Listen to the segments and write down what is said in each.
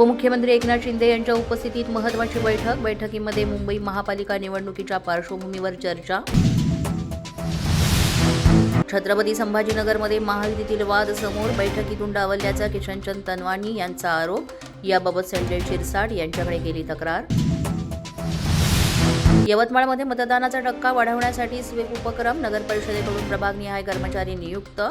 उपमुख्यमंत्री एकनाथ शिंदे यांच्या उपस्थितीत महत्त्वाची बैठकीमध्ये मुंबई महापालिका निवडणुकीच्या पार्श्वभूमीवर चर्चा। छत्रपती संभाजीनगरमध्ये महायुतीतील वाद समोर, बैठकीतून डावलल्याचा किशनचंद तनवानी यांचा आरोप। याबाबत संजय शिरसाट यांच्याकडे केली तक्रार। यवतमाळमध्ये मतदानाचा टक्का वाढवण्यासाठी स्वीप उपक्रम, नगर परिषदेकडून प्रभागनिहाय कर्मचारी नियुक्त।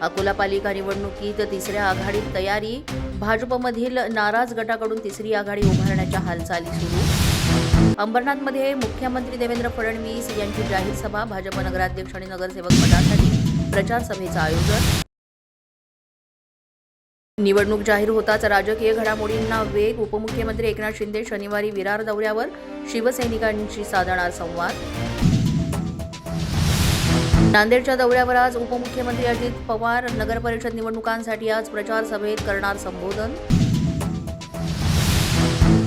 अकोला पालिका निवडणुकीत तिसऱ्या आघाडीत तयारी, भाजपमधील नाराज गटाकडून तिसरी आघाडी उभारण्याच्या हालचाली सुरू। अंबरनाथमध्ये मुख्यमंत्री देवेंद्र फडणवीस यांची जाहीर सभा, भाजप नगराध्यक्ष आणि नगरसेवक पदासाठी प्रचार सभेचं आयोजन। निवडणूक जाहीर होताच राजकीय घडामोडींना वेग, उपमुख्यमंत्री एकनाथ शिंदे शनिवारी विरार दौऱ्यावर, शिवसैनिकांशी साधणार संवाद। नांदेडच्या दौऱ्यावर आज उपमुख्यमंत्री अजित पवार, नगर परिषद निवडणुकांसाठी आज प्रचार सभेत करणार संबोधन।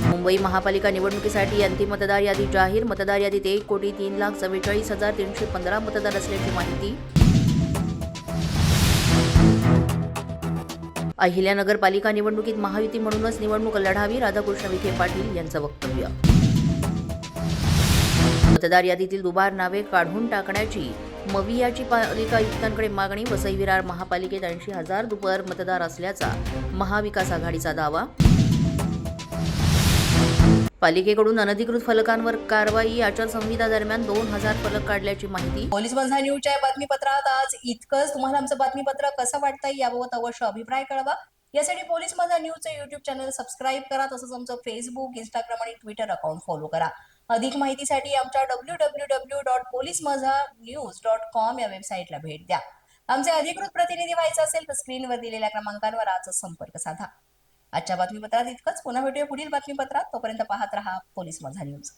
मुंबई महापालिका निवडणुकीसाठी अंतिम मतदार यादी जाहीर, मतदार यादीत 1,43,44,315 मतदार असल्याची माहिती। अहिल्यानगर पालिका निवडणुकीत महायुती म्हणूनच निवडणूक लढावी, राधाकृष्ण विखे पाटील यांचं वक्तव्य। मतदार यादीतील दुबार नावे काढून टाकण्याची मवियाची पालिका आयुक्तांकडे मागणी, वसई विरार महापालिकेत 80,000 दुबार मतदार असल्याचा महाविकास आघाडीचा दावा। पालिकेकडून अनधिकृत फलकांवर कारवाई, आचारसंहिता दरम्यान 2,000 फलक काढल्याची माहिती। पोलीस माझा न्यूजच्या बातमीपत्रात आज इतकंच। तुम्हाला आमचं बातमीपत्र कसं वाटतंय याबाबत अवश्य अभिप्राय कळवा। यासाठी पोलीस माझा न्यूजचं YouTube चॅनल सबस्क्राईब करा, तसंच आमचं फेसबुक, इंस्टाग्राम आणि ट्विटर अकाउंट फॉलो करा। अधिक माहितीसाठी आमच्या www.policemazanews.com या वेबसाईटला भेट द्या। आमचे अधिकृत प्रतिनिधी व्हायचं असेल तर स्क्रीनवर दिलेल्या क्रमांकांवर आजच संपर्क साधा। आजच्या बातमीपत्रात इतकंच। पुन्हा भेटूया पुढील बातमीपत्रात। तोपर्यंत पाहत रहा पोलीस माझा न्यूज।